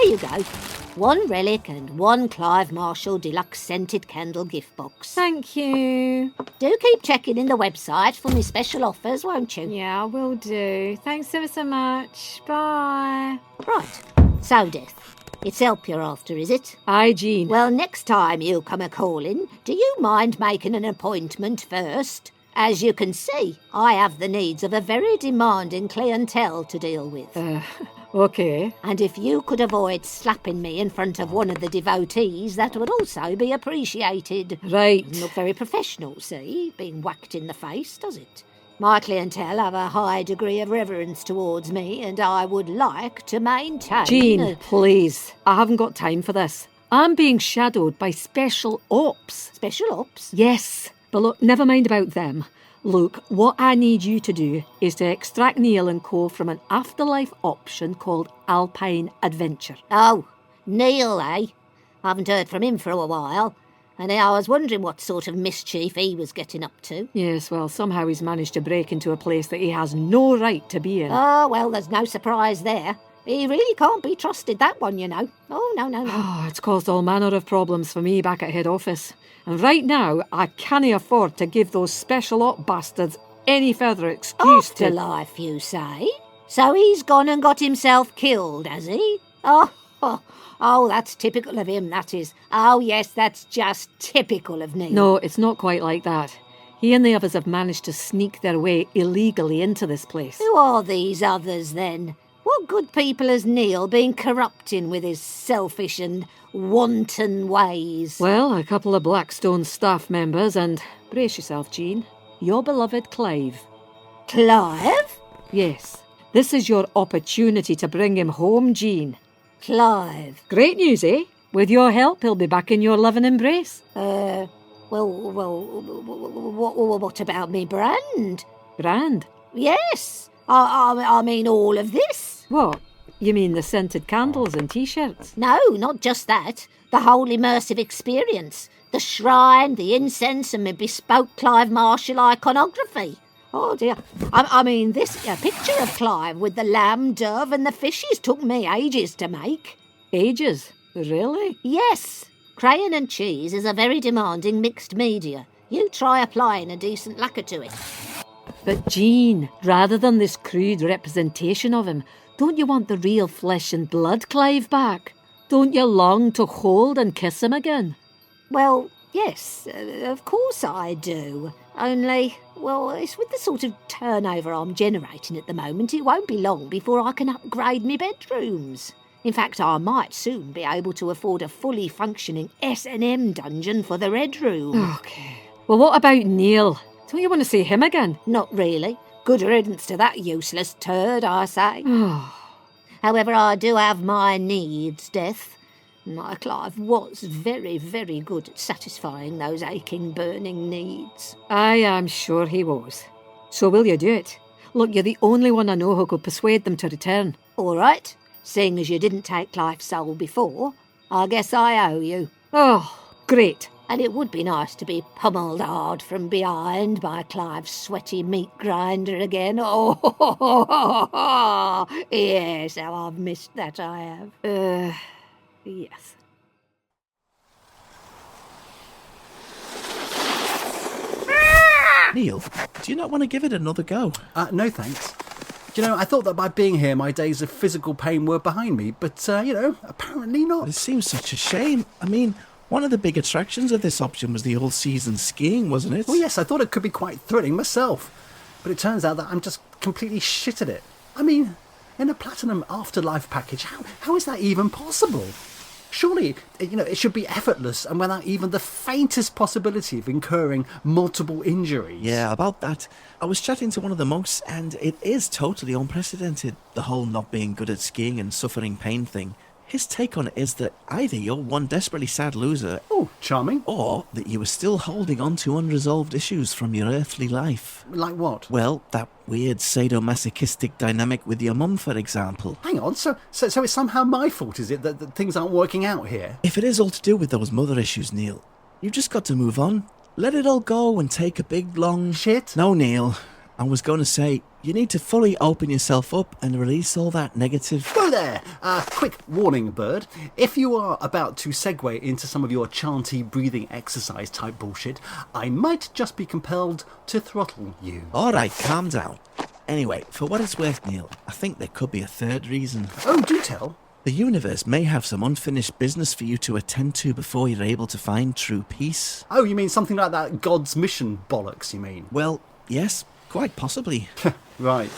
you go. 1 relic and 1 Clive Marshall deluxe scented candle gift box. Thank you. Do keep checking in the website for me special offers, won't you? Yeah, I will do. Thanks ever so much. Bye. Right. So, Death, it's help you're after, is it? Aye, Jean. Well, next time you come a-calling, do you mind making an appointment first? As you can see, I have the needs of a very demanding clientele to deal with. Okay. And if you could avoid slapping me in front of one of the devotees, that would also be appreciated. Right. Doesn't look very professional, see, being whacked in the face, does it? My clientele have a high degree of reverence towards me, and I would like to maintain... Jean, please. I haven't got time for this. I'm being shadowed by special ops. Special ops? Yes. But look, never mind about them. Look, what I need you to do is to extract Neil and Co. from an afterlife option called Alpine Adventure. Oh, Neil, eh? I haven't heard from him for a while, and I was wondering what sort of mischief he was getting up to. Yes, well, somehow he's managed to break into a place that he has no right to be in. Oh, well, there's no surprise there. He really can't be trusted, that one, you know. Oh, no. Oh, it's caused all manner of problems for me back at head office. And right now, I can't afford to give those special op bastards any further excuse to... Afterlife, you say? So he's gone and got himself killed, has he? Oh, that's typical of him, that is. Oh, yes, that's just typical of Neil. No, it's not quite like that. He and the others have managed to sneak their way illegally into this place. Who are these others, then? What good people has Neil been corrupting with his selfish and wanton ways? Well, a couple of Blackstone staff members and, brace yourself, Jean, your beloved Clive. Clive? Yes. This is your opportunity to bring him home, Jean. Clive? Great news, eh? With your help, he'll be back in your loving embrace. Well, what about me brand? Brand? Yes. I mean all of this. What? You mean the scented candles and T-shirts? No, not just that. The whole immersive experience. The shrine, the incense and my bespoke Clive Marshall iconography. Oh dear. I mean, this picture of Clive with the lamb, dove and the fishes took me ages to make. Ages? Really? Yes. Crayon and cheese is a very demanding mixed media. You try applying a decent lacquer to it. But Jean, rather than this crude representation of him, don't you want the real flesh and blood Clive back? Don't you long to hold and kiss him again? Well, yes, of course I do. Only, well, it's with the sort of turnover I'm generating at the moment, it won't be long before I can upgrade me bedrooms. In fact, I might soon be able to afford a fully functioning S&M dungeon for the Red Room. Okay. Well, what about Neil? Don't you want to see him again? Not really. Good riddance to that useless turd, I say. However, I do have my needs, Death. My Clive was very, very good at satisfying those aching, burning needs. I am sure he was. So will you do it? Look, you're the only one I know who could persuade them to return. All right. Seeing as you didn't take Clive's soul before, I guess I owe you. Oh, great. And it would be nice to be pummelled hard from behind by Clive's sweaty meat grinder again. Oh, yes, how I've missed that I have. Yes. Neil, do you not want to give it another go? No thanks. Do you know, I thought that by being here my days of physical pain were behind me, but, apparently not. It seems such a shame. I mean, one of the big attractions of this option was the all-season skiing, wasn't it? Well, yes, I thought it could be quite thrilling myself, but it turns out that I'm just completely shit at it. I mean, in a Platinum Afterlife package, how is that even possible? Surely, it should be effortless and without even the faintest possibility of incurring multiple injuries. Yeah, about that. I was chatting to one of the monks, and it is totally unprecedented, the whole not being good at skiing and suffering pain thing. His take on it is that either you're one desperately sad loser... Oh, charming. ...or that you are still holding on to unresolved issues from your earthly life. Like what? Well, that weird sadomasochistic dynamic with your mum, for example. Hang on, so it's somehow my fault, is it, that things aren't working out here? If it is all to do with those mother issues, Neil, you've just got to move on. Let it all go and take a big, long... Shit? No, Neil. I was going to say, You need to fully open yourself up and release all that negative... Whoa there! Quick warning, Bird. If you are about to segue into some of your chanty breathing exercise type bullshit, I might just be compelled to throttle you. All right, calm down. Anyway, for what it's worth, Neil, I think there could be a third reason. Oh, do tell. The universe may have some unfinished business for you to attend to before you're able to find true peace. Oh, you mean something like that God's mission bollocks, you mean? Well, yes, quite possibly. Right.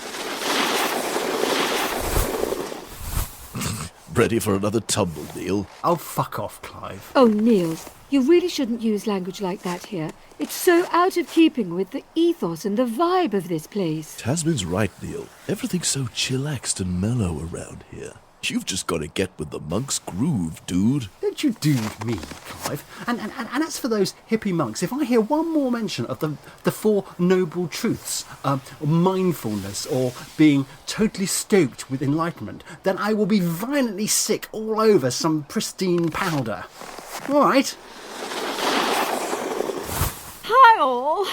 Ready for another tumble, Neil? Oh, fuck off, Clive. Oh, Neil, you really shouldn't use language like that here. It's so out of keeping with the ethos and the vibe of this place. Tasman's right, Neil. Everything's so chillaxed and mellow around here. You've just got to get with the monk's groove, dude. Don't you do me, Clive. And as for those hippie monks, if I hear one more mention of the Four Noble Truths, mindfulness, or being totally stoked with enlightenment, then I will be violently sick all over some pristine powder. All right. Hi all.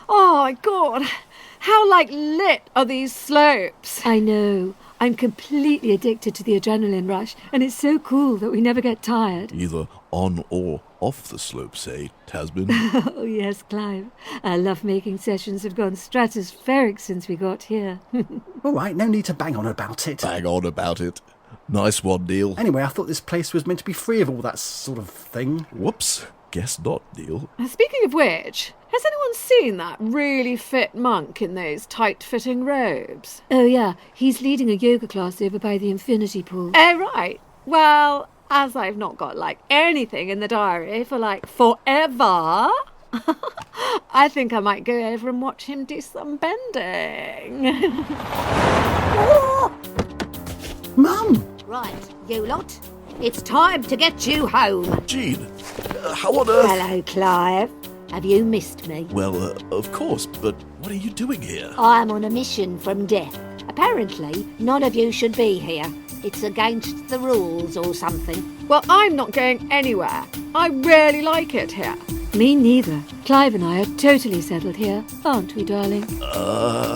Oh my god, how lit are these slopes? I know. I'm completely addicted to the adrenaline rush, and it's so cool that we never get tired. Either on or off the slopes, eh, Tasman? Oh yes, Clive. Our love-making sessions have gone stratospheric since we got here. All right, no need to bang on about it. Bang on about it. Nice one, Neil. Anyway, I thought this place was meant to be free of all that sort of thing. Whoops. Guess not, Neil. Speaking of which, has anyone seen that really fit monk in those tight-fitting robes? Oh yeah, he's leading a yoga class over by the infinity pool. Oh right. Well, as I've not got anything in the diary for forever, I think I might go over and watch him do some bending. Mum! Right, you lot. It's time to get you home. Jean, how on earth... Hello, Clive. Have you missed me? Well, of course, but what are you doing here? I'm on a mission from death. Apparently, none of you should be here. It's against the rules or something. Well, I'm not going anywhere. I really like it here. Me neither. Clive and I are totally settled here, aren't we, darling?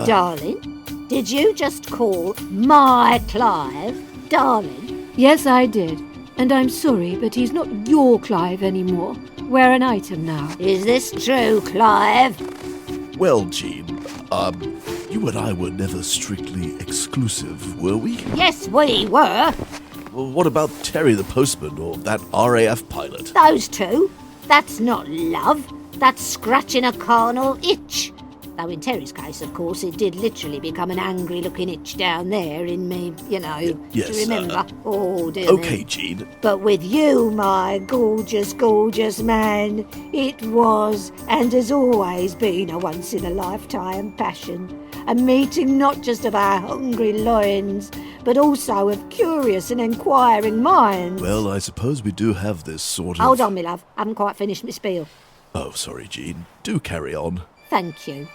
Darling? Did you just call my Clive darling? Yes, I did. And I'm sorry, but he's not your Clive anymore. We're an item now. Is this true, Clive? Well, Jean, you and I were never strictly exclusive, were we? Yes, we were. Well, what about Terry the postman or that RAF pilot? Those two. That's not love. That's scratching a carnal itch. Though in Terry's case, of course, it did literally become an angry-looking itch down there in me, yes, do you remember? Oh, dear Okay, me. Jean. But with you, my gorgeous, gorgeous man, it was and has always been a once-in-a-lifetime passion. A meeting not just of our hungry loins, but also of curious and inquiring minds. Well, I suppose we do have this sort of... Hold on, my love. I haven't quite finished my spiel. Oh, sorry, Jean. Do carry on. Thank you.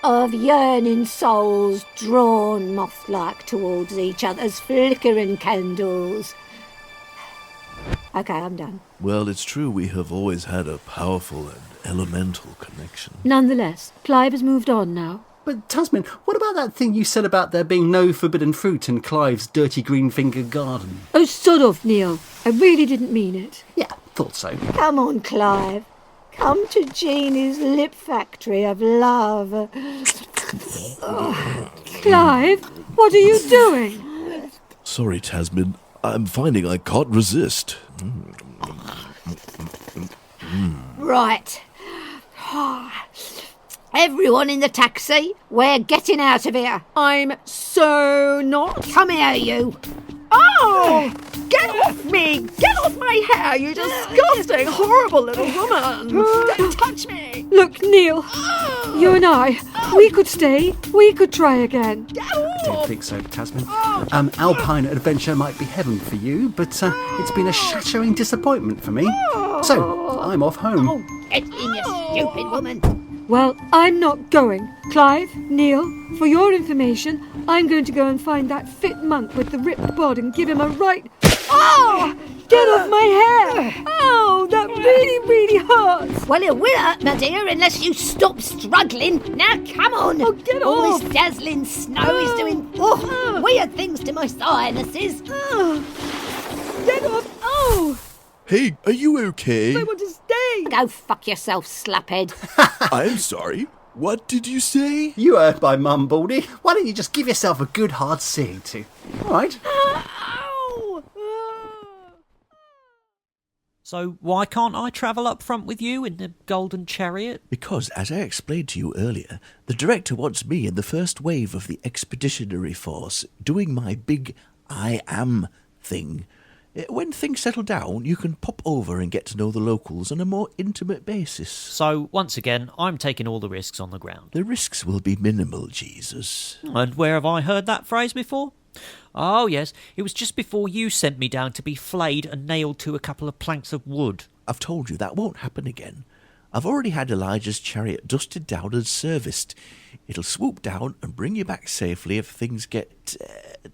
Of yearning souls drawn moth-like towards each other's flickering candles. Okay, I'm done. Well, it's true we have always had a powerful and elemental connection. Nonetheless, Clive has moved on now. But Tasman, what about that thing you said about there being no forbidden fruit in Clive's dirty green finger garden? Oh, sod off, Neil. I really didn't mean it. Yeah, thought so. Come on, Clive. Come to Jeannie's lip factory of love. Clive, what are you doing? Sorry, Tasman. I'm finding I can't resist. Right. Everyone in the taxi, we're getting out of here. I'm so not. Come here, you. Oh! Get off me! Get off my hair, you disgusting, horrible little woman! Don't touch me! Look, Neil, you and I, we could stay, we could try again. I don't think so, Tasman. Alpine adventure might be heaven for you, but it's been a shattering disappointment for me. So, I'm off home. Get in, you stupid woman. Well, I'm not going. Clive, Neil, for your information, I'm going to go and find that fit monk with the ripped bod and give him a right... Oh! Get off my hair! Oh, that really, really hurts! Well, it will hurt, my dear, unless you stop struggling. Now, come on. Oh, get All off. this dazzling snow is doing weird things to my sinuses. Get off! Oh! Hey, are you okay? I want to stay! Go fuck yourself, slaphead. I'm sorry. What did you say? You heard my mum, Baldy. Why don't you just give yourself a good hard seeing to? All right. Ow! So why can't I travel up front with you in the golden chariot? Because, as I explained to you earlier, the director wants me in the first wave of the expeditionary force doing my big I am thing. When things settle down, you can pop over and get to know the locals on a more intimate basis. So, once again, I'm taking all the risks on the ground. The risks will be minimal, Jesus. And where have I heard that phrase before? Oh, yes, it was just before you sent me down to be flayed and nailed to a couple of planks of wood. I've told you that won't happen again. I've already had Elijah's chariot dusted down and serviced. It'll swoop down and bring you back safely if things get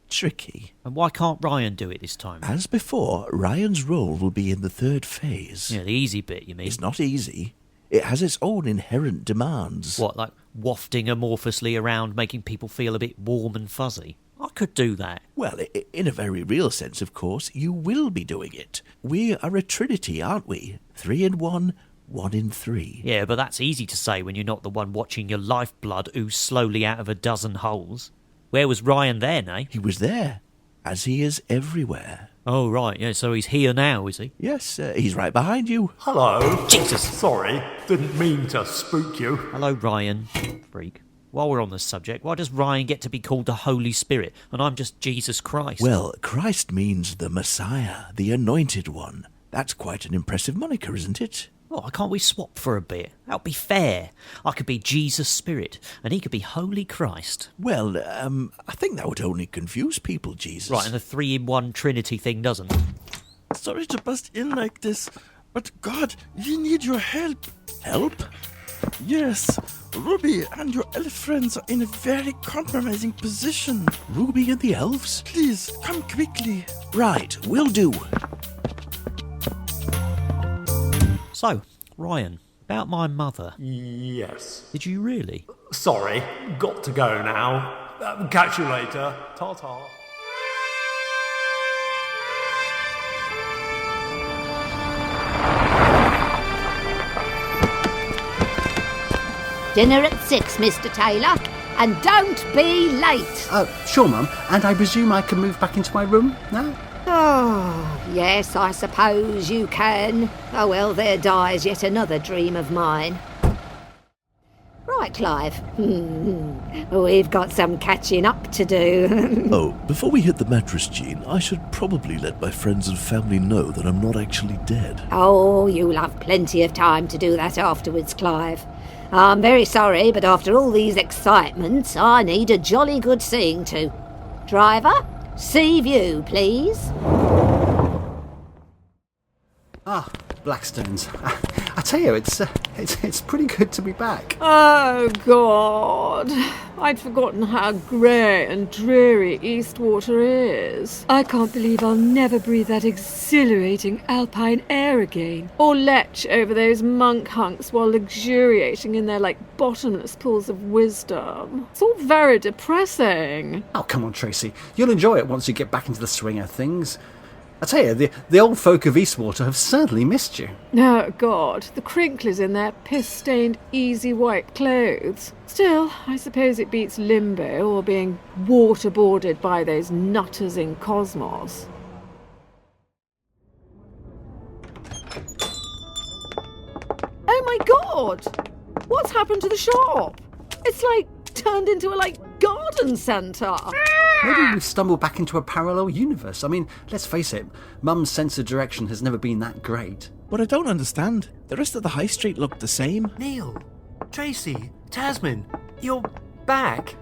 tricky. And why can't Ryan do it this time? As before, Ryan's role will be in the third phase. Yeah, the easy bit, you mean? It's not easy. It has its own inherent demands. What, like wafting amorphously around, making people feel a bit warm and fuzzy? I could do that. Well, in a very real sense, of course, you will be doing it. We are a trinity, aren't we? 3 in 1, 1 in 3. Yeah, but that's easy to say when you're not the one watching your lifeblood ooze slowly out of a dozen holes. Where was Ryan then, eh? He was there, as he is everywhere. Oh, right, yeah, so he's here now, is he? Yes, he's right behind you. Hello. Jesus! Sorry, didn't mean to spook you. Hello, Ryan. Freak. While we're on the subject, why does Ryan get to be called the Holy Spirit, and I'm just Jesus Christ? Well, Christ means the Messiah, the Anointed One. That's quite an impressive moniker, isn't it? Oh, why can't we swap for a bit? That'd be fair. I could be Jesus Spirit, and he could be Holy Christ. Well, I think that would only confuse people, Jesus. Right, and the 3-in-1 Trinity thing doesn't. Sorry to bust in like this, but God, we need your help. Help? Yes, Ruby and your elf friends are in a very compromising position. Ruby and the elves? Please, come quickly. Right, will do. So, Ryan, about my mother. Yes. Did you really? Sorry, got to go now. Catch you later. Ta-ta. Dinner at 6, Mr. Taylor. And don't be late. Sure, Mum. And I presume I can move back into my room now? Oh, yes, I suppose you can. Oh, well, there dies yet another dream of mine. Right, Clive. We've got some catching up to do. Oh, before we hit the mattress, Jean, I should probably let my friends and family know that I'm not actually dead. Oh, you'll have plenty of time to do that afterwards, Clive. I'm very sorry, but after all these excitements, I need a jolly good seeing to. Driver, sea view, please. Ah, Blackstones. I tell you, it's pretty good to be back. Oh, God. I'd forgotten how grey and dreary Eastwater is. I can't believe I'll never breathe that exhilarating alpine air again. Or lech over those monk hunks while luxuriating in their, bottomless pools of wisdom. It's all very depressing. Oh, come on, Tracy. You'll enjoy it once you get back into the swing of things. I tell you, the old folk of Eastwater have certainly missed you. Oh, God, the crinklers in their piss-stained, easy white clothes. Still, I suppose it beats limbo or being waterboarded by those nutters in Cosmos. Oh, my God! What's happened to the shop? It's, turned into a, garden centre. Maybe we've stumbled back into a parallel universe. I mean, let's face it, Mum's sense of direction has never been that great. But I don't understand. The rest of the high street looked the same. Neil, Tracy, Tasman, you're back.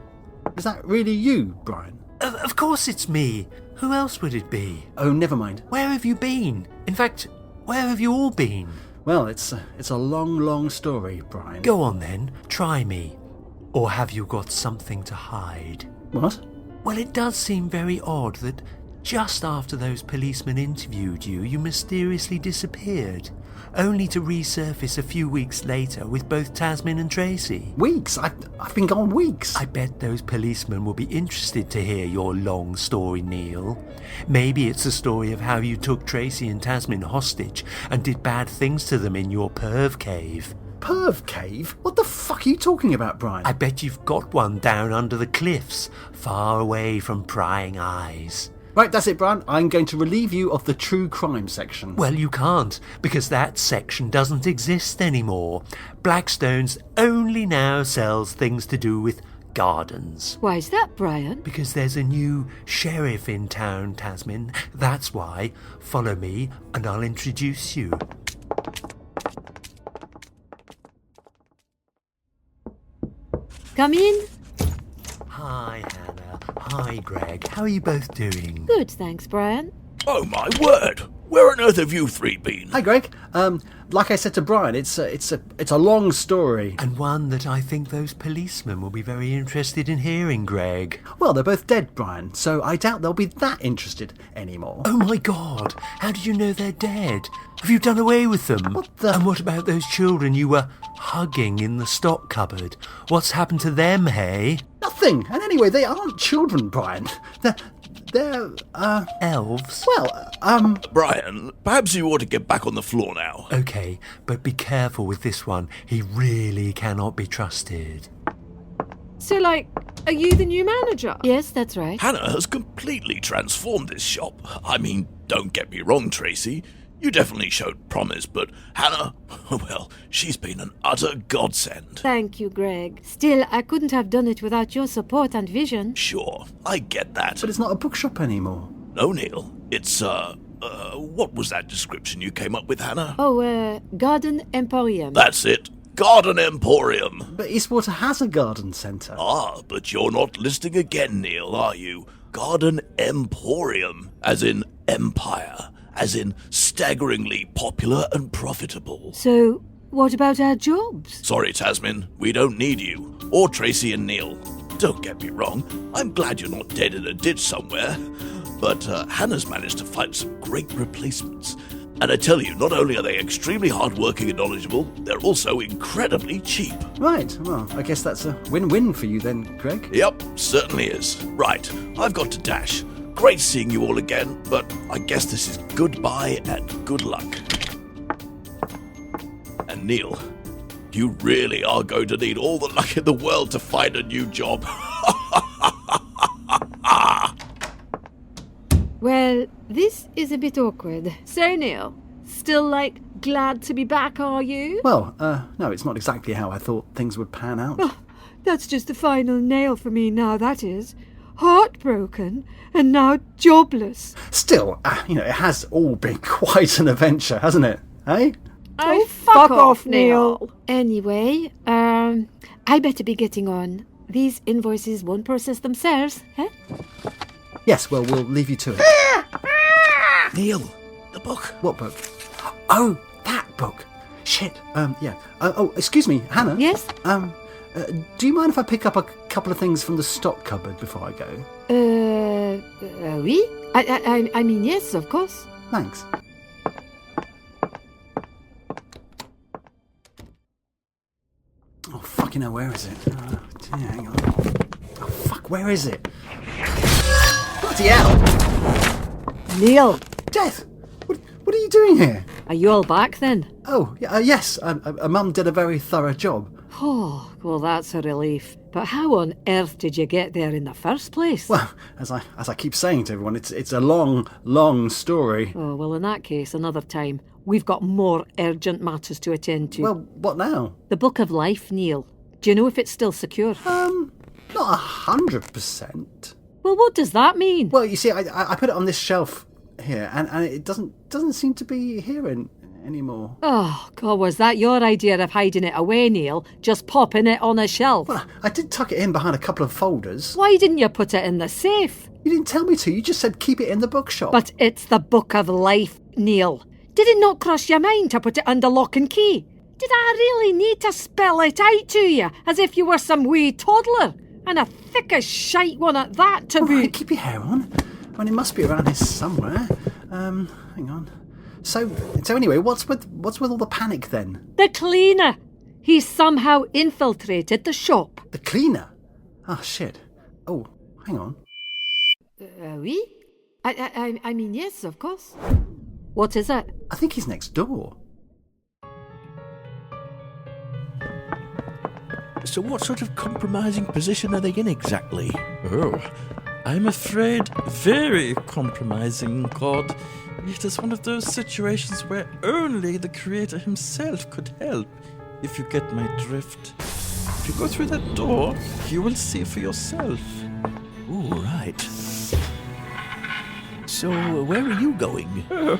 Is that really you, Brian? Of course it's me. Who else would it be? Oh, never mind. Where have you been? In fact, where have you all been? Well, it's a long, long story, Brian. Go on then, try me. Or have you got something to hide? What? Well, it does seem very odd that Just after those policemen interviewed you, you mysteriously disappeared, only to resurface a few weeks later with both Tasmin and Tracy. Weeks? I've been gone weeks. I bet those policemen will be interested to hear your long story, Neil. Maybe it's a story of how you took Tracy and Tasmin hostage and did bad things to them in your perv cave. Perv cave? What the fuck are you talking about, Brian? I bet you've got one down under the cliffs, far away from prying eyes. Right, that's it, Brian. I'm going to relieve you of the true crime section. Well, you can't, because that section doesn't exist anymore. Blackstone's only now sells things to do with gardens. Why's that, Brian? Because there's a new sheriff in town, Tasmin. That's why. Follow me, and I'll introduce you. Come in. Hi, Hannah. Hi, Greg. How are you both doing? Good, thanks, Brian. Oh my word! Where on earth have you three been? Hi, Greg. Like I said to Brian, it's a long story. And one that I think those policemen will be very interested in hearing, Greg. Well, they're both dead, Brian, so I doubt they'll be that interested anymore. Oh my God! How did you know they're dead? Have you done away with them? What the... And what about those children you were hugging in the stock cupboard? What's happened to them, hey? Nothing. And anyway, they aren't children, Brian. They're elves? Well, Brian, perhaps you ought to get back on the floor now. Okay, but be careful with this one. He really cannot be trusted. So, are you the new manager? Yes, that's right. Hannah has completely transformed this shop. I mean, don't get me wrong, Tracy. You definitely showed promise, but Hannah, well, she's been an utter godsend. Thank you, Greg. Still, I couldn't have done it without your support and vision. Sure, I get that. But it's not a bookshop anymore. No, Neil. It's, what was that description you came up with, Hannah? Oh, Garden Emporium. That's it. Garden Emporium. But Eastwater has a garden centre. Ah, but you're not listening again, Neil, are you? Garden Emporium, as in empire. As in staggeringly popular and profitable. So, what about our jobs? Sorry, Tasmin, we don't need you. Or Tracy and Neil. Don't get me wrong, I'm glad you're not dead in a ditch somewhere. But Hannah's managed to find some great replacements. And I tell you, not only are they extremely hardworking and knowledgeable, they're also incredibly cheap. Right, well, I guess that's a win-win for you then, Greg. Yep, certainly is. Right, I've got to dash. Great seeing you all again, but I guess this is goodbye and good luck. And Neil, you really are going to need all the luck in the world to find a new job. Well, this is a bit awkward. So, Neil, still, glad to be back, are you? Well, no, it's not exactly how I thought things would pan out. Oh, that's just the final nail for me now, that is. Heartbroken, and now jobless. Still, it has all been quite an adventure, hasn't it? Eh? Oh, fuck off, Neil. Anyway, I better be getting on. These invoices won't process themselves, eh? Yes, well, we'll leave you to it. Neil, the book. What book? Oh, that book. Shit. Yeah. Oh, excuse me, Hannah. Yes? Do you mind if I pick up a couple of things from the stock cupboard before I go? Oui? I mean, yes, of course. Thanks. Oh, fucking hell, where is it? Hang on. Oh, fuck, where is it? Bloody hell! Neil! Death! What are you doing here? Are you all back then? Oh, yes. Mum did a very thorough job. Oh, well, that's a relief. But how on earth did you get there in the first place? Well, as I keep saying to everyone, it's a long, long story. Oh, well, in that case, another time. We've got more urgent matters to attend to. Well, what now? The Book of Life, Neil. Do you know if it's still secure? Not 100%. Well, what does that mean? Well, you see, I put it on this shelf here, and it doesn't seem to be here anymore. Oh, God, was that your idea of hiding it away, Neil? Just popping it on a shelf? Well, I did tuck it in behind a couple of folders. Why didn't you put it in the safe? You didn't tell me to. You just said keep it in the bookshop. But it's the Book of Life, Neil. Did it not cross your mind to put it under lock and key? Did I really need to spell it out to you as if you were some wee toddler? And a thick as shite one at that to All boot. right, keep your hair on. Well, it must be around here somewhere. Hang on. So anyway, what's with all the panic then? The cleaner. He's somehow infiltrated the shop. The cleaner? Ah, shit. Oh, hang on. Oui? I mean, yes, of course. What is it? I think he's next door. So what sort of compromising position are they in exactly? Oh, I'm afraid very compromising, God. It is one of those situations where only the Creator himself could help, if you get my drift. If you go through that door, you will see for yourself. Ooh, right. So, where are you going? Oh,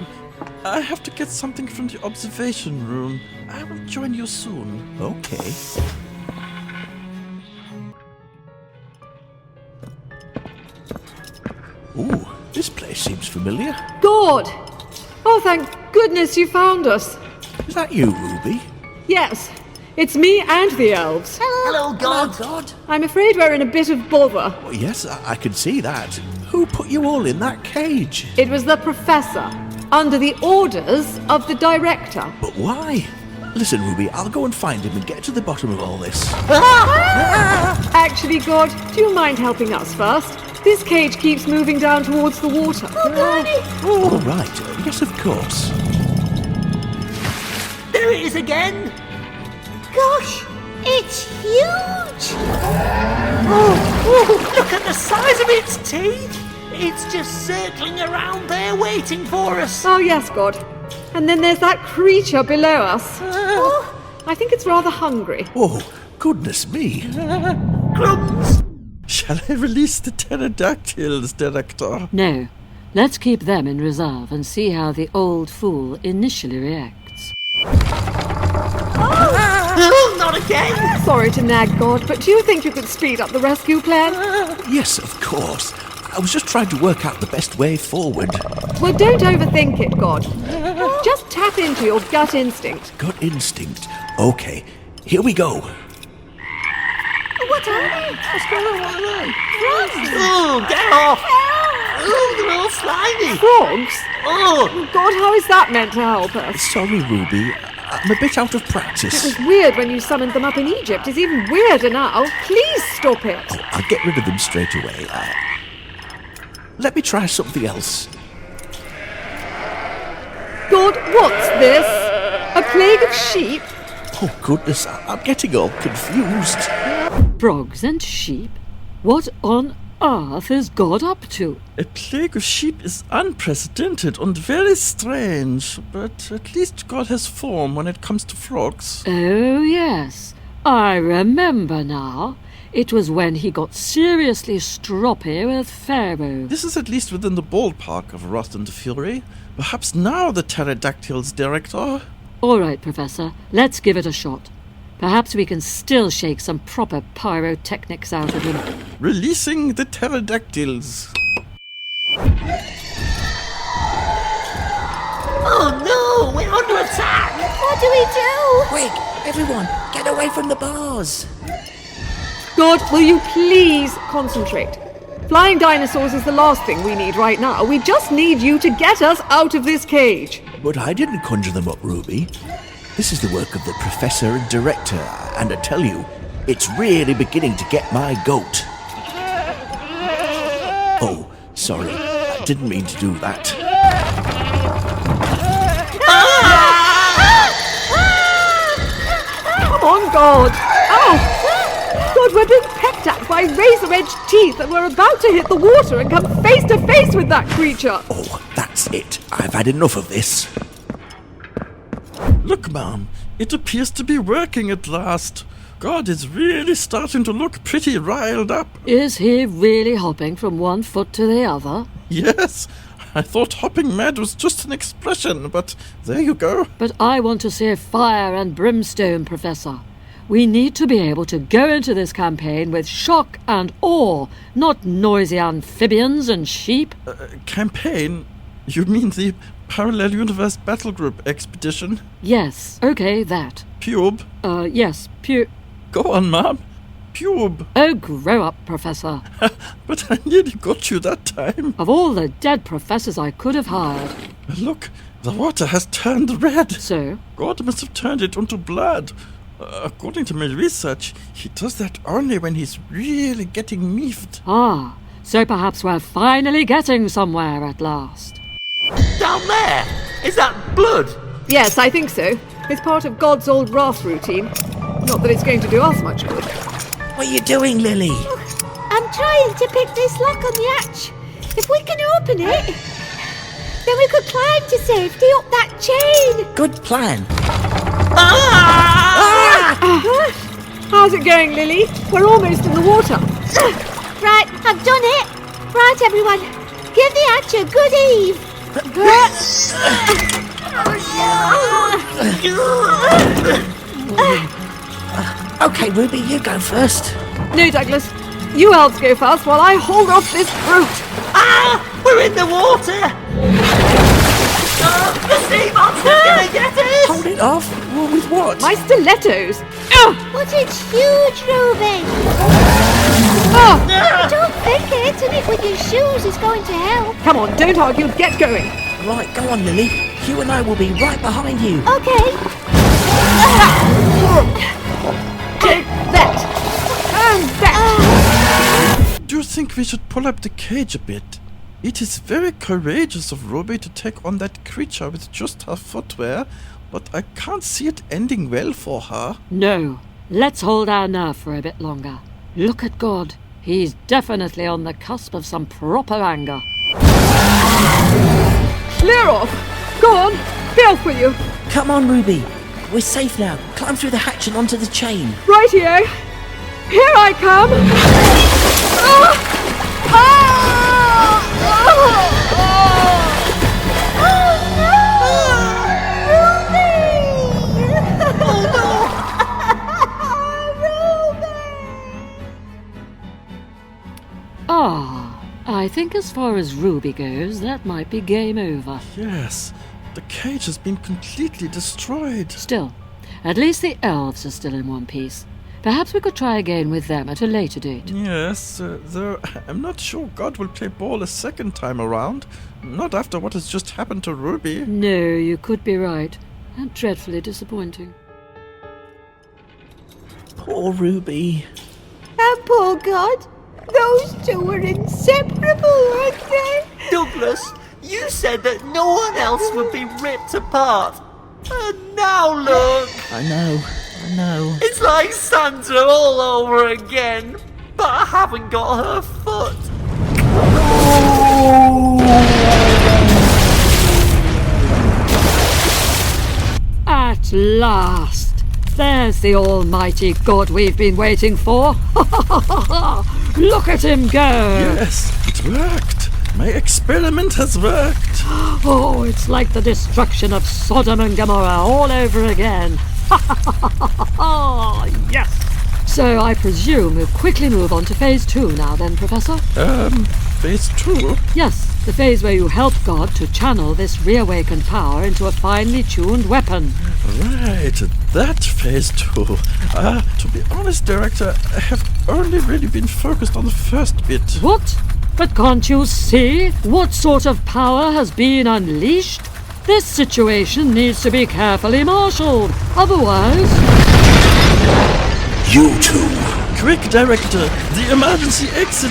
I have to get something from the observation room. I will join you soon. Okay. Ooh, this place seems familiar. God! Oh, thank goodness you found us. Is that you, Ruby? Yes, it's me and the elves. Hello, God. I'm afraid we're in a bit of bother. Well, yes, I can see that. Who put you all in that cage? It was the professor, under the orders of the director. But why? Listen, Ruby, I'll go and find him and get to the bottom of all this. Actually, God, do you mind helping us first? This cage keeps moving down towards the water. Oh, right. Yes, of course. There it is again! Gosh, it's huge! Oh, look at the size of its teeth! It's just circling around there waiting for us. Oh, yes, God. And then there's that creature below us. I think it's rather hungry. Oh, goodness me. Crumbs! Shall I release the pterodactyls, Director? No. Let's keep them in reserve and see how the old fool initially reacts. Oh, not again! Sorry to nag, God, but do you think you could speed up the rescue plan? Yes, of course. I was just trying to work out the best way forward. Well, don't overthink it, God. Just tap into your gut instinct. Gut instinct. Okay, here we go. What are they? What's going on? What are they? Oh, get off! Oh, they're all slimy! Frogs? Oh! God, how is that meant to help us? Sorry, Ruby. I'm a bit out of practice. It was weird when you summoned them up in Egypt. It's even weirder now. Please stop it. Oh, I'll get rid of them straight away. Let me try something else. God, what's this? A plague of sheep? Oh, goodness, I'm getting all confused. Frogs and sheep? What on earth is God up to? A plague of sheep is unprecedented and very strange, but at least God has form when it comes to frogs. Oh, yes. I remember now. It was when he got seriously stroppy with Pharaoh. This is at least within the ballpark of wrath and fury. Perhaps now the pterodactyls, Director? All right, Professor. Let's give it a shot. Perhaps we can still shake some proper pyrotechnics out of him. Releasing the pterodactyls. Oh no, we're under attack! What do we do? Quick, everyone, get away from the bars! God, will you please concentrate? Flying dinosaurs is the last thing we need right now. We just need you to get us out of this cage. But I didn't conjure them up, Ruby. This is the work of the professor and director, and I tell you, it's really beginning to get my goat. Oh, sorry. I didn't mean to do that. Come on, God. Oh! God, we're being pecked at by razor-edged teeth and we're about to hit the water and come face to face with that creature. Oh, that's it. I've had enough of this. Look, Mom, it appears to be working at last. God is really starting to look pretty riled up. Is he really hopping from one foot to the other? Yes, I thought hopping mad was just an expression, but there you go. But I want to see fire and brimstone, Professor. We need to be able to go into this campaign with shock and awe, not noisy amphibians and sheep. Campaign? You mean the Parallel Universe Battle Group expedition? Yes, okay, that. Pube? Yes, Go on, Mom. pube. Oh, grow up, Professor. But I nearly got you that time. Of all the dead professors I could have hired. Look, the water has turned red. So? God must have turned it into blood. According to my research, he does that only when he's really getting miffed. Ah, so perhaps we're finally getting somewhere at last. Down there? Is that blood? Yes, I think so. It's part of God's old raft routine. Not that it's going to do us much good. What are you doing, Lily? I'm trying to pick this lock on the hatch. If we can open it, then we could climb to safety up that chain. Good plan. How's it going, Lily? We're almost in the water. Right, I've done it. Right, everyone, give the hatch a good heave. Okay, Ruby, you go first. No, Douglas. You elves go fast while I hold off this brute. We're in the water! The sea monster's gonna get us! Hold it off? Well, with what? My stilettos. But it's huge, Ruby. Don't think hitting it with your shoes is going to help. Come on, don't argue. Get going. Right, go on, Lily. You and I will be right behind you. Okay. Take that. And that. Do you think we should pull up the cage a bit? It is very courageous of Ruby to take on that creature with just her footwear, but I can't see it ending well for her. No, let's hold our nerve for a bit longer. Look at God. He's definitely on the cusp of some proper anger. Clear off. Go on. Be off with you. Come on, Ruby. We're safe now. Climb through the hatch and onto the chain. Rightio. Here I come. I think as far as Ruby goes, that might be game over. Yes, the cage has been completely destroyed. Still, at least the elves are still in one piece. Perhaps we could try again with them at a later date. Yes, though I'm not sure God will play ball a second time around. Not after what has just happened to Ruby. No, you could be right. And dreadfully disappointing. Poor Ruby. And poor God. Those two were inseparable, weren't they? Douglas, you said that no one else would be ripped apart. And now look. I know. It's like Santa all over again. But I haven't got her foot. At last! There's the almighty God we've been waiting for. Look at him go! Yes, it worked. My experiment has worked. Oh, it's like the destruction of Sodom and Gomorrah all over again. Yes! So I presume we'll quickly move on to phase 2 now then, Professor? Phase 2? Yes, the phase where you help God to channel this reawakened power into a finely tuned weapon. Right, that phase 2. To be honest, Director, I have only really been focused on the first bit. What? But can't you see what sort of power has been unleashed? This situation needs to be carefully marshaled. Otherwise... You two. Quick, Director, the emergency exit.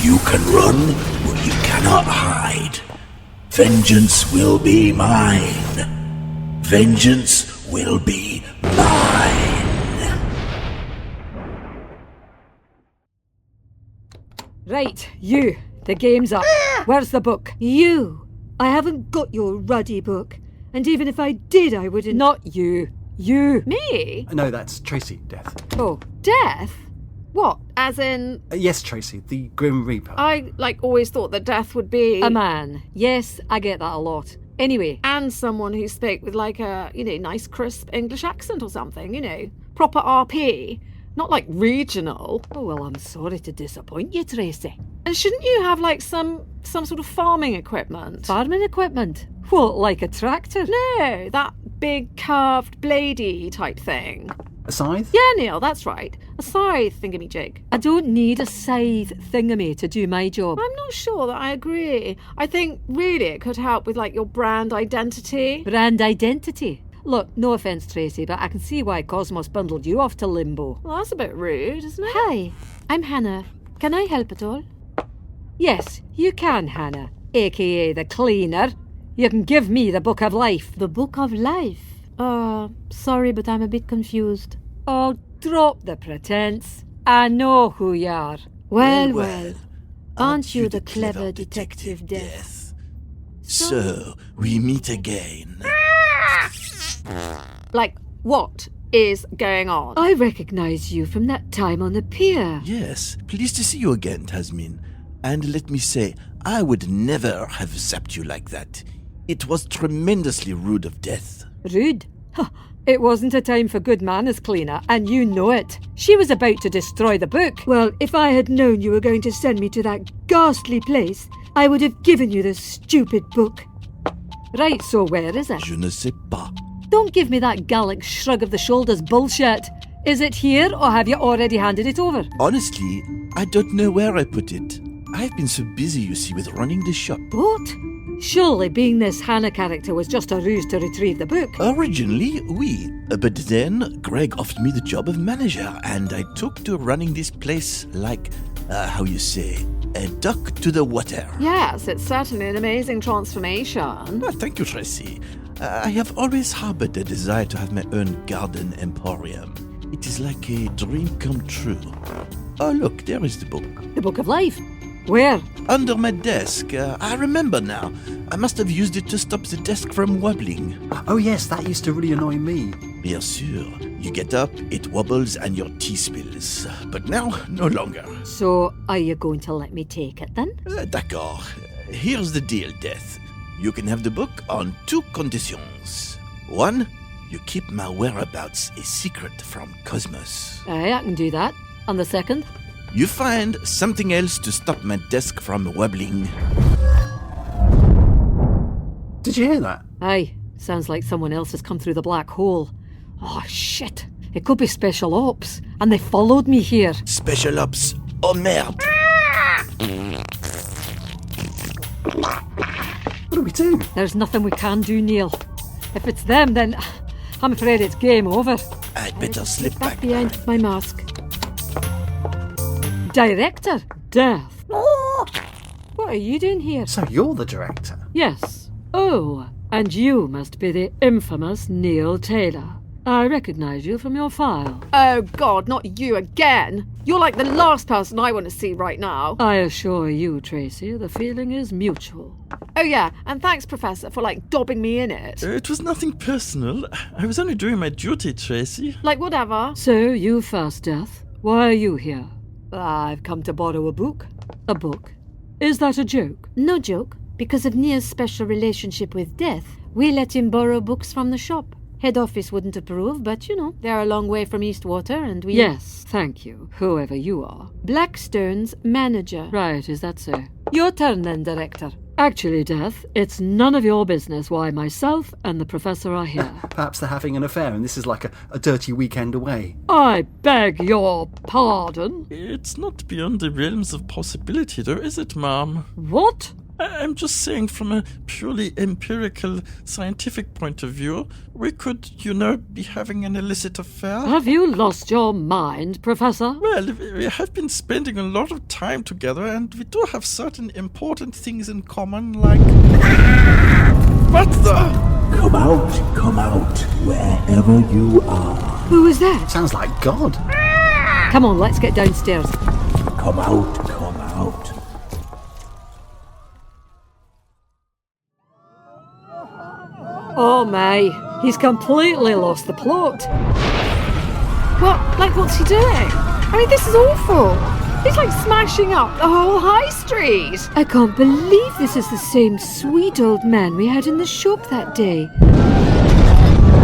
You can run, but you cannot hide. Vengeance will be mine. Vengeance will be mine. Right, you. The game's up. Where's the book? You. I haven't got your ruddy book. And even if I did, I wouldn't... Not you. You. Me? No, that's Tracy, Death. Oh, Death? What? As in... Yes, Tracy, the Grim Reaper. I, always thought that Death would be... A man. Yes, I get that a lot. Anyway. And someone who spoke with a, nice crisp English accent or something, Proper RP. Not regional. Oh, well, I'm sorry to disappoint you, Tracy. And shouldn't you have, some sort of farming equipment? Farming equipment? What, like a tractor? No, that big curved bladey type thing. A scythe? Yeah, Neil, that's right. A scythe thingamajig. I don't need a scythe thingamy to do my job. I'm not sure that I agree. I think really it could help with your brand identity. Brand identity? Look, no offence, Tracy, but I can see why Cosmos bundled you off to limbo. Well, that's a bit rude, isn't it? Hi, I'm Hannah. Can I help at all? Yes, you can, Hannah, a.k.a. the cleaner. You can give me the Book of Life. The Book of Life? Sorry, but I'm a bit confused. Oh, drop the pretense. I know who you are. Well. Aren't you the clever detective Death? So, we meet again. What is going on? I recognise you from that time on the pier. Yes, pleased to see you again, Tasmin. And let me say, I would never have zapped you like that. It was tremendously rude of Death. Rude? Huh. It wasn't a time for good manners, cleaner, and you know it. She was about to destroy the book. Well, if I had known you were going to send me to that ghastly place, I would have given you the stupid book. Right, so where is it? Je ne sais pas. Don't give me that Gallic shrug of the shoulders bullshit. Is it here, or have you already handed it over? Honestly, I don't know where I put it. I've been so busy, you see, with running the shop. What? Surely being this Hannah character was just a ruse to retrieve the book. Originally, oui. But then Greg offered me the job of manager, and I took to running this place like, how you say, a duck to the water. Yes, it's certainly an amazing transformation. Thank you, Tracy. I have always harbored a desire to have my own garden emporium. It is like a dream come true. Oh, look, there is the book. The Book of Life? Where? Under my desk. I remember now. I must have used it to stop the desk from wobbling. Oh yes, that used to really annoy me. Bien sûr. You get up, it wobbles, and your tea spills. But now, no longer. So, are you going to let me take it then? D'accord. Here's the deal, Death. You can have the book on 2 conditions. 1, you keep my whereabouts a secret from Cosmos. Aye, I can do that. And the second? You find something else to stop my desk from wobbling. Did you hear that? Aye, sounds like someone else has come through the black hole. Oh, shit. It could be Special Ops, and they followed me here. Special Ops. Oh, merde. What do we do? There's nothing we can do, Neil. If it's them, then I'm afraid it's game over. I'd better slip Back back. behind my mask. Director? Death. What are you doing here? So you're the director? Yes. Oh, and you must be the infamous Neil Taylor. I recognise you from your file. Oh, God, not you again. You're like the last person I want to see right now. I assure you, Tracy, the feeling is mutual. Oh, yeah, and thanks, Professor, for, dobbing me in it. It was nothing personal. I was only doing my duty, Tracy. Whatever. So, you first, Death. Why are you here? I've come to borrow a book. A book? Is that a joke? No joke. Because of Neil's special relationship with Death, we let him borrow books from the shop. Head office wouldn't approve, but, they're a long way from Eastwater, and we... Yes, thank you, whoever you are. Blackstone's manager. Right, is that so? Your turn then, Director. Actually, Death, it's none of your business why myself and the Professor are here. Perhaps they're having an affair and this is like a dirty weekend away. I beg your pardon? It's not beyond the realms of possibility, though, is it, ma'am? What? I'm just saying from a purely empirical, scientific point of view, we could, be having an illicit affair. Have you lost your mind, Professor? Well, we have been spending a lot of time together, and we do have certain important things in common, like... What the... Come out, wherever you are. Who was that? Sounds like God. Come on, let's get downstairs. Come out. Oh my, he's completely lost the plot. What? What's he doing? I mean, this is awful. He's smashing up the whole high street. I can't believe this is the same sweet old man we had in the shop that day.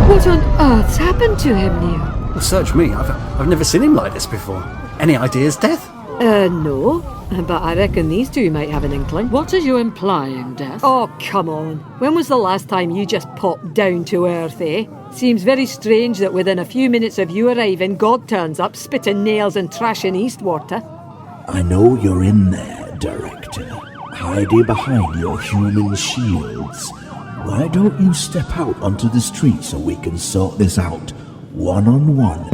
What on earth's happened to him, Neil? Well, search me. I've never seen him like this before. Any ideas, Death? No. But I reckon these two might have an inkling. What are you implying, Death? Oh, come on. When was the last time you just popped down to earth, eh? Seems very strange that within a few minutes of you arriving, God turns up, spitting nails and trashing Eastwater. I know you're in there, Director, hiding behind your human shields. Why don't you step out onto the street so we can sort this out, one-on-one?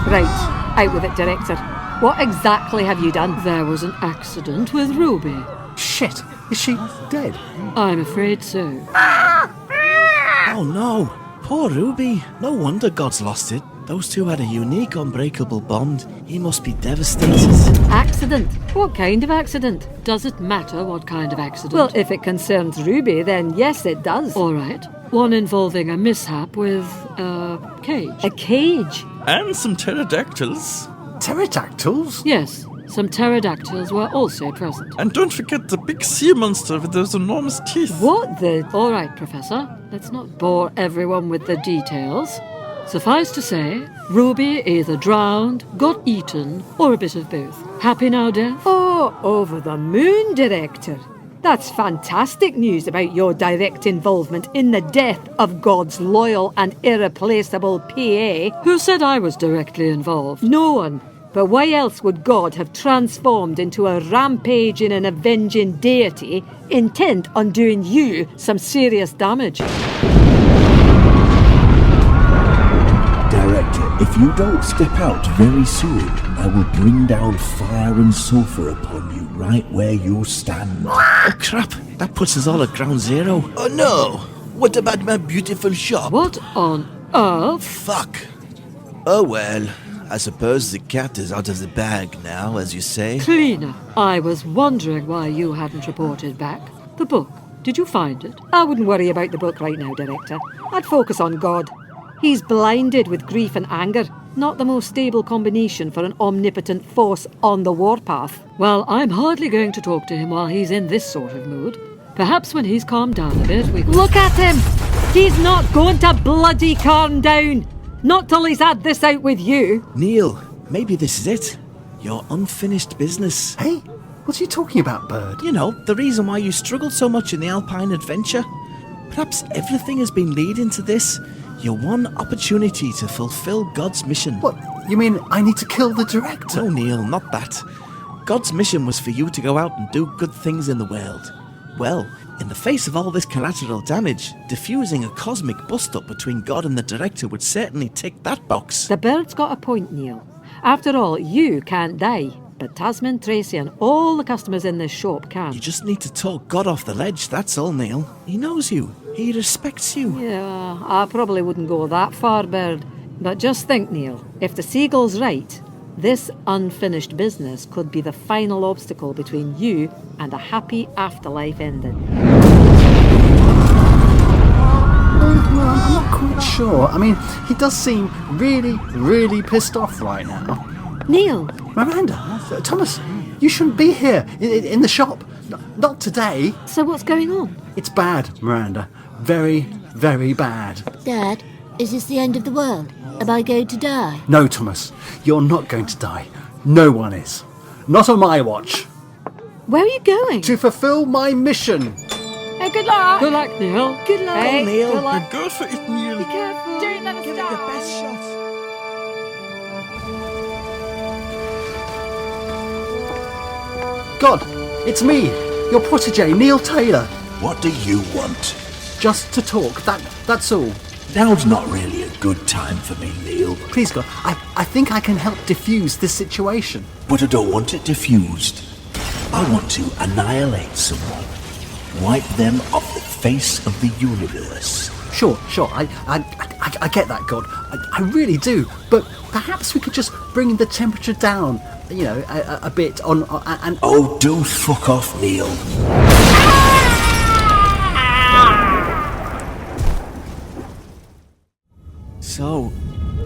Right. Out with it, Director. What exactly have you done? There was an accident with Ruby. Shit, is she dead? I'm afraid so. Oh no, poor Ruby. No wonder God's lost it. Those two had a unique, unbreakable bond. He must be devastated. Accident? What kind of accident? Does it matter what kind of accident? Well, if it concerns Ruby, then yes, it does. All right. One involving a mishap with a cage. A cage? And some pterodactyls. Pterodactyls? Yes, some pterodactyls were also present. And don't forget the big sea monster with those enormous teeth. What the... All right, Professor. Let's not bore everyone with the details. Suffice to say, Ruby either drowned, got eaten, or a bit of both. Happy now, Death? Oh, over the moon, Director. That's fantastic news about your direct involvement in the death of God's loyal and irreplaceable PA. Who said I was directly involved? No one. But why else would God have transformed into a rampaging and avenging deity intent on doing you some serious damage? Director, if you don't step out very soon, I will bring down fire and sulphur upon you right where you stand. Oh crap, that puts us all at ground zero. Oh no, what about my beautiful shop? What on earth? Fuck. Oh well, I suppose the cat is out of the bag now, as you say. Cleaner, I was wondering why you hadn't reported back. The book, did you find it? I wouldn't worry about the book right now, Director. I'd focus on God. He's blinded with grief and anger. Not the most stable combination for an omnipotent force on the warpath. Well, I'm hardly going to talk to him while he's in this sort of mood. Perhaps when he's calmed down a bit, we... Look at him! He's not going to bloody calm down! Not till he's had this out with you. Neil, maybe this is it. Your unfinished business. Hey, what are you talking about, Bird? You know, the reason why you struggled so much in the Alpine adventure. Perhaps everything has been leading to this. Your one opportunity to fulfill God's mission. What? You mean I need to kill the Director? No, Neil, not that. God's mission was for you to go out and do good things in the world. Well, in the face of all this collateral damage, diffusing a cosmic bust-up between God and the Director would certainly tick that box. The Bird's got a point, Neil. After all, you can't die. But Tasman, Tracy and all the customers in this shop can. You just need to talk God off the ledge, that's all, Neil. He knows you. He respects you. Yeah, I probably wouldn't go that far, Bird. But just think, Neil, if the seagull's right, this unfinished business could be the final obstacle between you and a happy afterlife ending. Well, I'm not quite sure. I mean, he does seem really, really pissed off right now. Neil! Miranda, Thomas, you shouldn't be here in the shop. Not today. So what's going on? It's bad, Miranda. Very, very bad. Dad, is this the end of the world? Am I going to die? No, Thomas, you're not going to die. No one is. Not on my watch. Where are you going? To fulfill my mission. Hey, good luck. Good luck, Neil. Good luck. Hey, Neil. Good luck. Go for it, Neil. Be careful. Don't let us Give it your best shot. God, it's me, your protege, Neil Taylor. What do you want? Just to talk, that's all. Now's not really a good time for me, Neil. Please, God, I think I can help diffuse this situation. But I don't want it diffused. I want to annihilate someone. Wipe them off the face of the universe. Sure, I get that, God. I really do. But perhaps we could just bring the temperature down, you know, a bit on and... Oh, don't fuck off, Neil. So,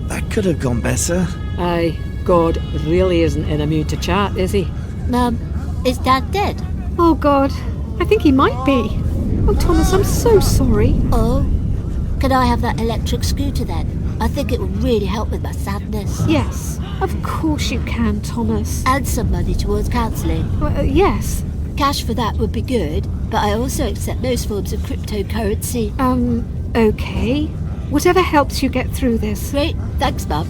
that could have gone better. Aye, God really isn't in a mood to chat, is he? Mum, is Dad dead? Oh, God, I think he might be. Oh, Thomas, I'm so sorry. Oh, can I have that electric scooter then? I think it would really help with my sadness. Yes, of course you can, Thomas. And some money towards counselling. Well, yes. Cash for that would be good, but I also accept most forms of cryptocurrency. Okay. Whatever helps you get through this. Great, thanks, Mum.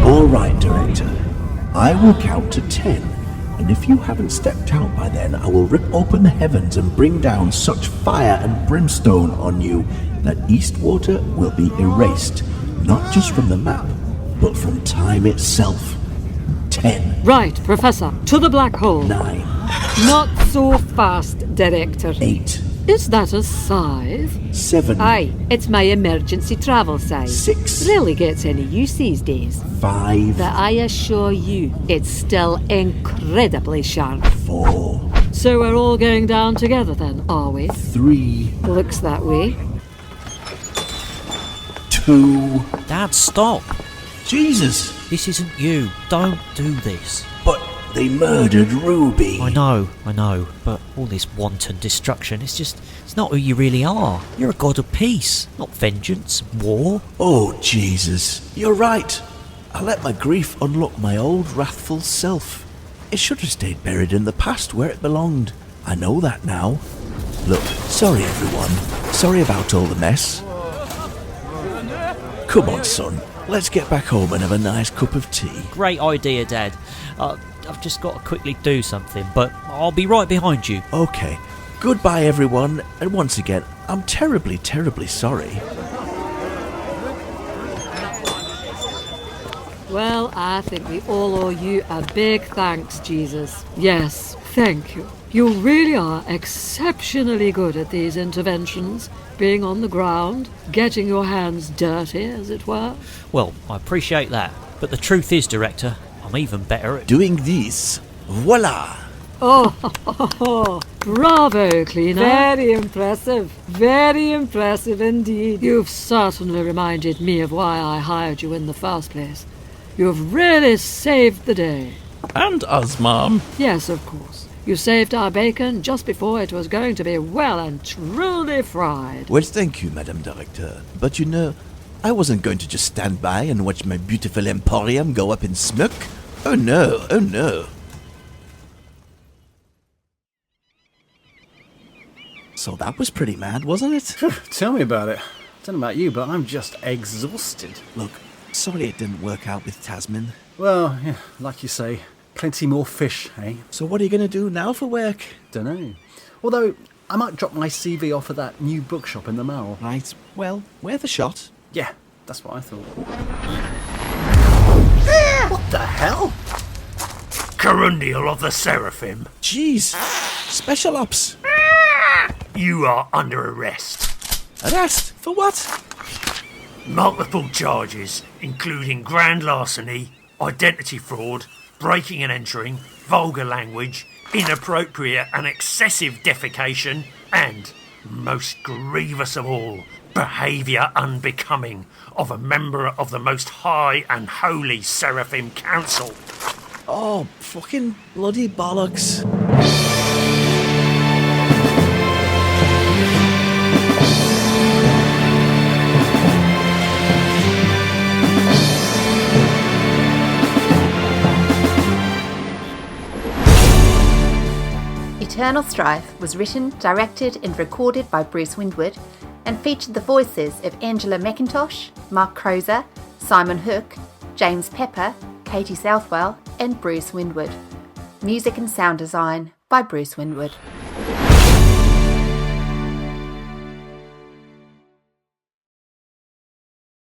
All right, Director. I will count to 10, and if you haven't stepped out by then, I will rip open the heavens and bring down such fire and brimstone on you that Eastwater will be erased, not just from the map, but from time itself. 10. Right, Professor, to the black hole. 9. Not so fast, Director. 8. Is that a scythe? 7. Aye, it's my emergency travel scythe. 6. Rarely gets any use these days. 5. But I assure you, it's still incredibly sharp. 4. So we're all going down together then, are we? 3. Looks that way. 2. Dad, stop. Jesus! This isn't you. Don't do this. But they murdered Ruby. I know, but all this wanton destruction, it's not who you really are. You're a god of peace, not vengeance, war. Oh, Jesus. You're right. I let my grief unlock my old wrathful self. It should have stayed buried in the past where it belonged. I know that now. Look, sorry everyone. Sorry about all the mess. Come on, son. Let's get back home and have a nice cup of tea. Great idea, Dad. I've just got to quickly do something, but I'll be right behind you. Okay. Goodbye, everyone. And once again, I'm terribly, terribly sorry. Well, I think we all owe you a big thanks, Jesus. Yes, thank you. You really are exceptionally good at these interventions, being on the ground, getting your hands dirty, as it were. Well, I appreciate that, but the truth is, Director, I'm even better at doing this. Voila! Oh, bravo, Cleaner. Very impressive indeed. You've certainly reminded me of why I hired you in the first place. You've really saved the day. And us, Mom. Yes, of course. You saved our bacon just before it was going to be well and truly fried. Well, thank you, Madam Director. But you know, I wasn't going to just stand by and watch my beautiful emporium go up in smoke. Oh no, oh no. So that was pretty mad, wasn't it? Tell me about it. I don't know about you, but I'm just exhausted. Look, sorry it didn't work out with Tasman. Well, yeah, like you say, plenty more fish, eh? So what are you going to do now for work? Dunno. Although, I might drop my CV off at that new bookshop in the mall. Right, well, worth a shot. Yeah, that's what I thought. What the hell? Corundial of the Seraphim. Jeez, special ops. You are under arrest. Arrest? For what? Multiple charges, including grand larceny, identity fraud, breaking and entering, vulgar language, inappropriate and excessive defecation, and, most grievous of all, behaviour unbecoming of a member of the most high and holy Seraphim Council. Oh, fucking bloody bollocks. Eternal Strife was written, directed and recorded by Bruce Windwood and featured the voices of Anjella Mackintosh, Mark Crozer, Simon Hook, James Pepper, Katie Southwell and Bruce Windwood. Music and sound design by Bruce Windwood.